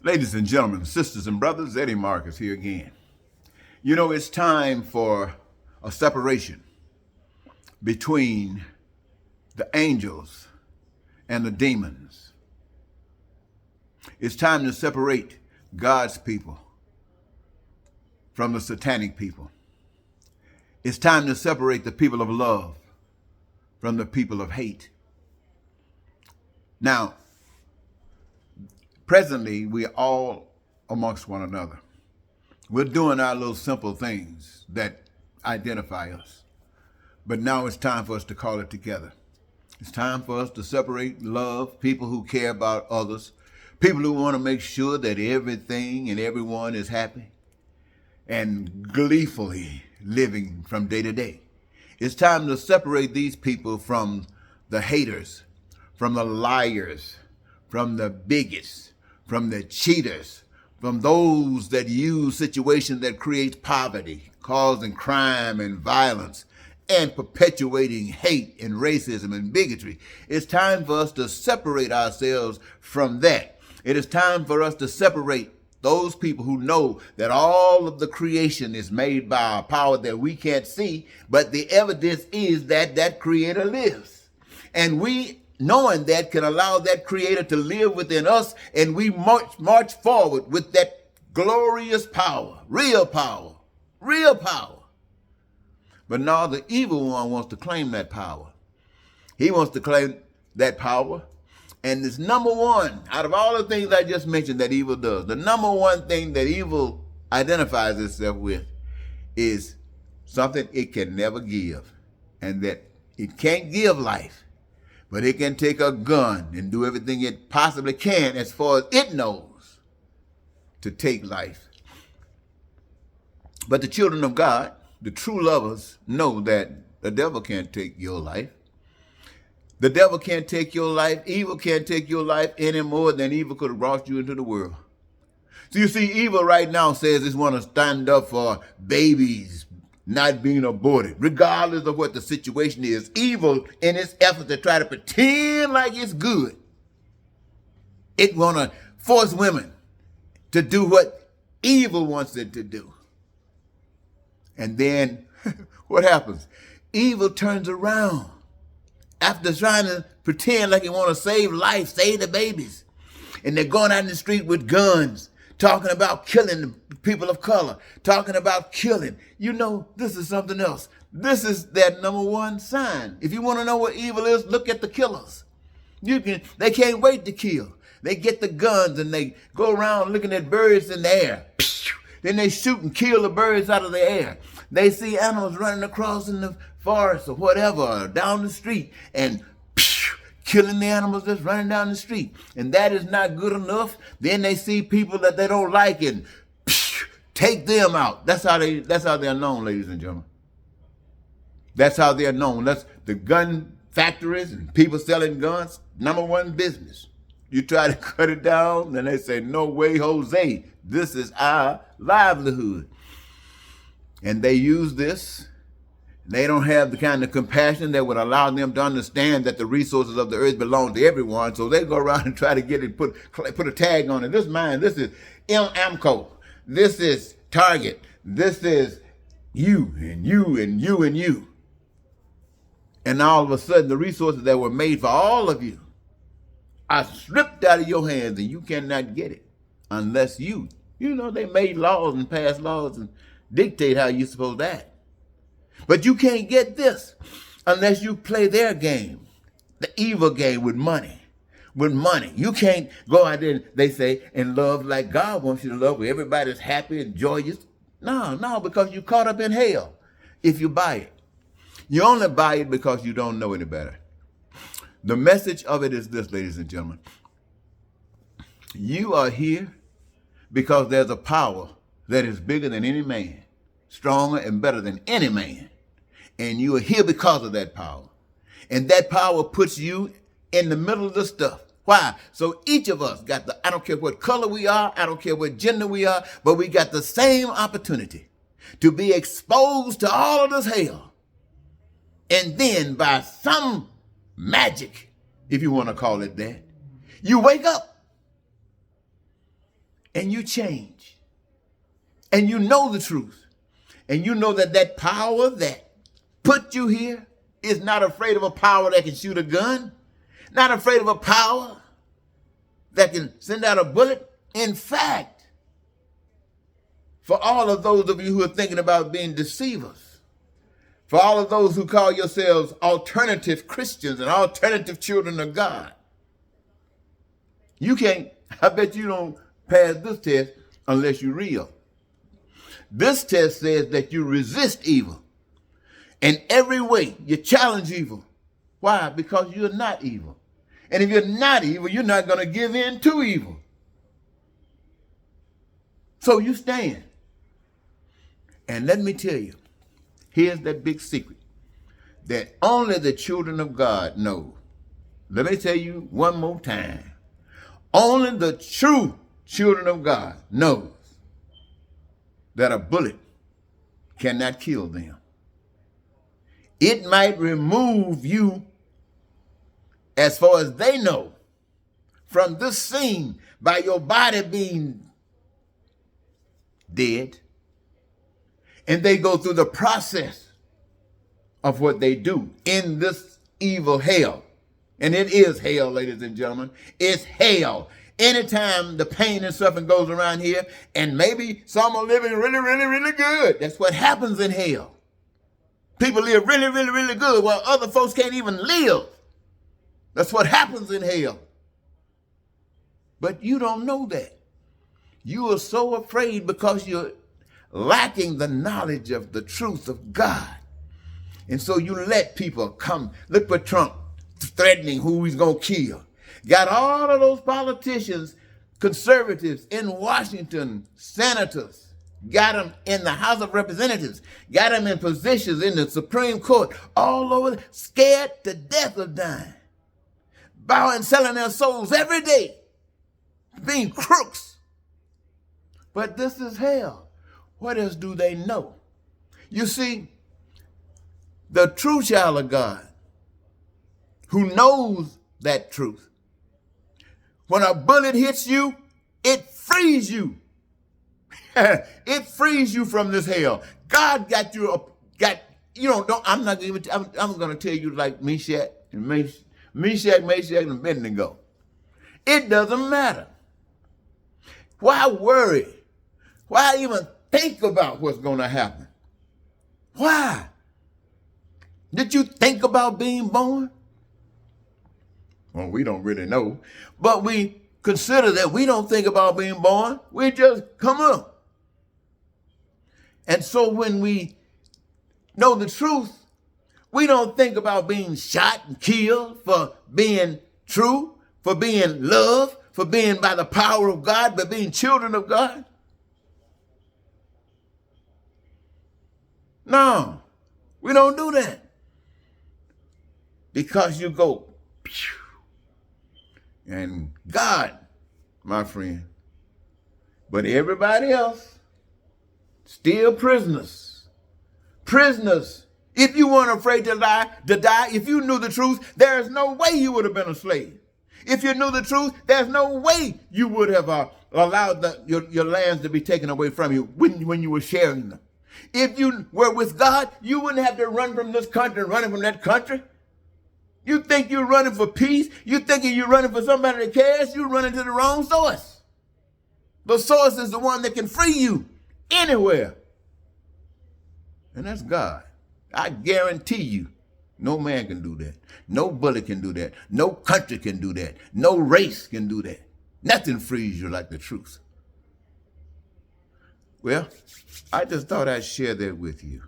Ladies and gentlemen, sisters and brothers, Eddie Marcus here again. You know, it's time for a separation between the angels and the demons. It's time to separate God's people from the satanic people. It's time to separate the people of love from the people of hate. Now, presently, we are all amongst one another. We're doing our little simple things that identify us. But now it's time for us to call it together. It's time for us to separate love, people who care about others, people who want to make sure that everything and everyone is happy and gleefully living from day to day. It's time to separate these people from the haters, from the liars, from the bigots, from the cheaters, from those that use situations that create poverty, causing crime and violence, and perpetuating hate and racism and bigotry. It's time for us to separate ourselves from that. It is time for us to separate those people who know that all of the creation is made by a power that we can't see, but the evidence is that that creator lives. And we, knowing that, can allow that creator to live within us, and we march forward with that glorious power, real power, real power. But now the evil one wants to claim that power. He wants to claim that power. And this number one, out of all the things I just mentioned that evil does, the number one thing that evil identifies itself with is something it can never give. And that it can't give life, but it can take a gun and do everything it possibly can as far as it knows to take life. But the children of God, the true lovers, know that the devil can't take your life. The devil can't take your life. Evil can't take your life any more than evil could have brought you into the world. So you see, evil right now says it's want to stand up for babies not being aborted, regardless of what the situation is. Evil, in its effort to try to pretend like it's good, it want to force women to do what evil wants it to do. And then what happens? Evil turns around after trying to pretend like they want to save life, save the babies. And they're going out in the street with guns, talking about killing the people of color, talking about killing. You know, this is something else. This is their number one sign. If you want to know what evil is, look at the killers. They can't wait to kill. They get the guns and they go around looking at birds in the air. Then they shoot and kill the birds out of the air. They see animals running across in the forest or whatever, or down the street, and killing the animals that's running down the street. And that is not good enough. Then they see people that they don't like and take them out. That's how they're known, ladies and gentlemen. That's how they're known. That's the gun factories and people selling guns, number one business. You try to cut it down, then they say, no way, Jose. This is our livelihood. And they use this. They don't have the kind of compassion that would allow them to understand that the resources of the earth belong to everyone. So they go around and try to get it, put a tag on it. This is mine. This is Amco. This is Target. This is you and you and you and you. And all of a sudden, the resources that were made for all of you are stripped out of your hands, and you cannot get it unless you know, they made laws and passed laws and dictate how you're supposed to act. But you can't get this unless you play their game, the evil game with money. With money. You can't go out there, they say, and love like God wants you to love, where everybody's happy and joyous. No, because you're caught up in hell if you buy it. You only buy it because you don't know any better. The message of it is this, ladies and gentlemen. You are here because there's a power that is bigger than any man, stronger and better than any man. And you are here because of that power. And that power puts you in the middle of the stuff. Why? So each of us got I don't care what color we are, I don't care what gender we are, but we got the same opportunity to be exposed to all of this hell. And then by some magic, if you want to call it that, you wake up. and you change, and you know the truth, and you know that that power that put you here is not afraid of a power that can shoot a gun, not afraid of a power that can send out a bullet. In fact, for all of those of you who are thinking about being deceivers, for all of those who call yourselves alternative Christians and alternative children of God, you can't, I bet you don't pass this test unless you're real. This test says that you resist evil. In every way, you challenge evil. Why? Because you're not evil. And if you're not evil, you're not going to give in to evil. So you stand. And let me tell you, here's that big secret that only the children of God know. Let me tell you one more time. Only the true children of God knows that a bullet cannot kill them. It might remove you, as far as they know, from this scene by your body being dead. And they go through the process of what they do in this evil hell. And it is hell, ladies and gentlemen. It's hell. Anytime the pain and suffering goes around here, and maybe some are living really, really, really good. That's what happens in hell. People live really, really, really good while other folks can't even live. That's what happens in hell. But you don't know that. You are so afraid because you're lacking the knowledge of the truth of God. And so you let people come. Look for Trump threatening who he's going to kill. Got all of those politicians, conservatives in Washington, senators, got them in the House of Representatives, got them in positions in the Supreme Court, all over, scared to death of dying, bowing, selling their souls every day, being crooks. But this is hell. What else do they know? You see, the true child of God who knows that truth, when a bullet hits you, it frees you. It frees you from this hell. God got you, I'm going to tell you like Meshach, Meshach, and Abednego. It doesn't matter. Why worry? Why even think about what's going to happen? Why? Did you think about being born? Well, we don't really know. But we consider that we don't think about being born. We just come up. And so when we know the truth, we don't think about being shot and killed for being true, for being loved, for being by the power of God, but being children of God. No, we don't do that. Because you go, pew. And God, my friend, but everybody else, still prisoners. Prisoners. If you weren't afraid to die, if you knew the truth, there is no way you would have been a slave. If you knew the truth, there's no way you would have allowed your lands to be taken away from you when you were sharing them. If you were with God, you wouldn't have to run from this country and running from that country. You think you're running for peace? You thinking you're running for somebody that cares? You're running to the wrong source. The source is the one that can free you anywhere. And that's God. I guarantee you, no man can do that. No bullet can do that. No country can do that. No race can do that. Nothing frees you like the truth. Well, I just thought I'd share that with you.